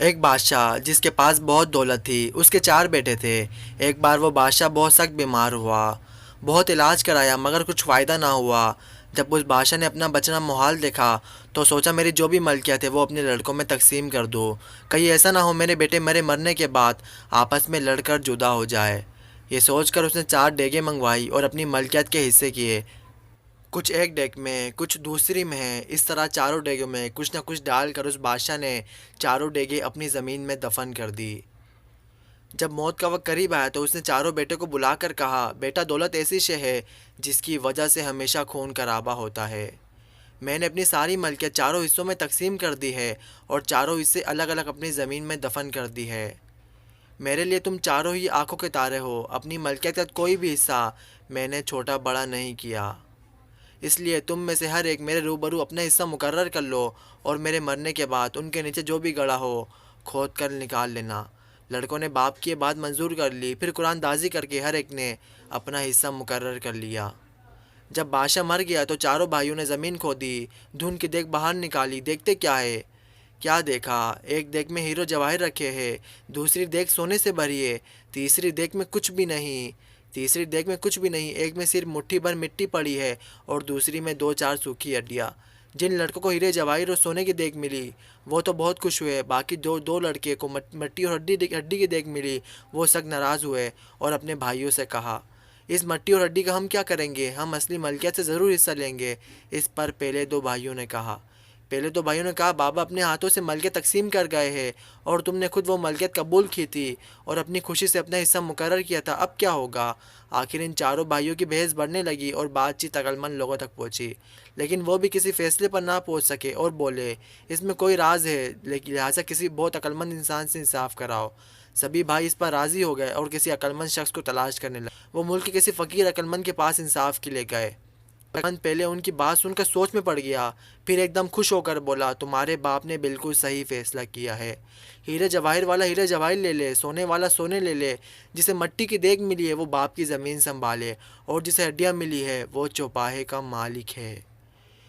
ایک بادشاہ جس کے پاس بہت دولت تھی، اس کے 4 بیٹے تھے۔ ایک بار وہ بادشاہ بہت سخت بیمار ہوا، بہت علاج کرایا مگر کچھ فائدہ نہ ہوا۔ جب اس بادشاہ نے اپنا بچنا محال دیکھا تو سوچا میری جو بھی ملکیت ہے وہ اپنے لڑکوں میں تقسیم کر دو، کہیں ایسا نہ ہو میرے بیٹے میرے مرنے کے بعد آپس میں لڑ کر جدا ہو جائے۔ یہ سوچ کر اس نے 4 دیگیں منگوائی اور اپنی ملکیت کے حصے کیے، کچھ ایک ڈیگ میں کچھ دوسری میں ہے۔ اس طرح چاروں ڈیگوں میں کچھ نہ کچھ ڈال کر اس بادشاہ نے 4 ڈیگیں اپنی زمین میں دفن کر دی۔ جب موت کا وقت قریب آیا تو اس نے 4 بیٹے کو بلا کر کہا، بیٹا دولت ایسی شے ہے جس کی وجہ سے ہمیشہ خون خرابہ ہوتا ہے۔ میں نے اپنی ساری ملکیت 4 حصوں میں تقسیم کر دی ہے اور 4 حصے الگ الگ اپنی زمین میں دفن کر دی ہے۔ میرے لیے تم 4 ہی آنکھوں کے تارے ہو، اپنی ملکیت کا کوئی بھی حصہ میں نے چھوٹا بڑا نہیں کیا، اس لیے تم میں سے ہر ایک میرے روبرو اپنا حصہ مقرر کر لو اور میرے مرنے کے بعد ان کے نیچے جو بھی گڑا ہو کھود کر نکال لینا۔ لڑکوں نے باپ کی یہ بات منظور کر لی، پھر قرآن دازی کر کے ہر ایک نے اپنا حصہ مقرر کر لیا۔ جب بادشاہ مر گیا تو 4 بھائیوں نے زمین کھودی، دھن کی دیگ باہر نکالی، دیکھتے کیا ہے؟ کیا دیکھا؟ ایک دیگ میں ہیرو جواہر رکھے ہیں، دوسری دیگ سونے سے بھری ہے، تیسری دیگ میں کچھ بھی نہیں، ایک میں صرف مٹھی بھر مٹی پڑی ہے اور دوسری میں 2 4 سوکھی ہڈیاں۔ جن لڑکوں کو ہیرے جواہر اور سونے کی دیگ ملی وہ تو بہت خوش ہوئے، باقی دو لڑکے کو مٹی اور ہڈی کی دیگ ملی، وہ سخت ناراض ہوئے اور اپنے بھائیوں سے کہا، اس مٹی اور ہڈی کا ہم کیا کریں گے؟ ہم اصلی ملکیت سے ضرور حصہ لیں گے۔ اس پر پہلے 2 بھائیوں نے کہا، بابا اپنے ہاتھوں سے ملکیت تقسیم کر گئے ہیں اور تم نے خود وہ ملکیت قبول کی تھی اور اپنی خوشی سے اپنا حصہ مقرر کیا تھا، اب کیا ہوگا؟ آخر ان 4 بھائیوں کی بحث بڑھنے لگی اور بات چیت عقلمند لوگوں تک پہنچی، لیکن وہ بھی کسی فیصلے پر نہ پہنچ سکے اور بولے، اس میں کوئی راز ہے، لیکن لہٰذا کسی بہت عقلمند انسان سے انصاف کراؤ۔ سبھی بھائی اس پر راضی ہو گئے اور کسی عقلمند شخص کو تلاش کرنے لگے۔ وہ ملک کے کسی فقیر عقلمند کے پاس انصاف کے لیے گئے۔ عقلمند پہلے ان کی بات سن کر سوچ میں پڑ گیا، پھر ایک دم خوش ہو کر بولا، تمہارے باپ نے بالکل صحیح فیصلہ کیا ہے۔ ہیرے جواہر والا ہیرے جواہر لے لے، سونے والا سونے لے لے، جسے مٹی کی دیگ ملی ہے وہ باپ کی زمین سنبھالے اور جسے ہڈیاں ملی ہے وہ چوپاہے کا مالک ہے۔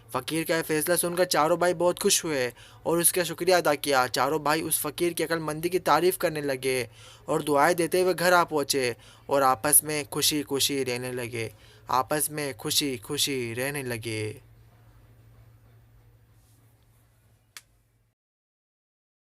فقیر کا یہ فیصلہ سن کر 4 بھائی بہت خوش ہوئے اور اس کا شکریہ ادا کیا۔ 4 بھائی اس فقیر کی عقل مندی کی تعریف کرنے لگے اور دعائیں دیتے ہوئے گھر آ پہنچے اور آپس میں خوشی خوشی رہنے لگے۔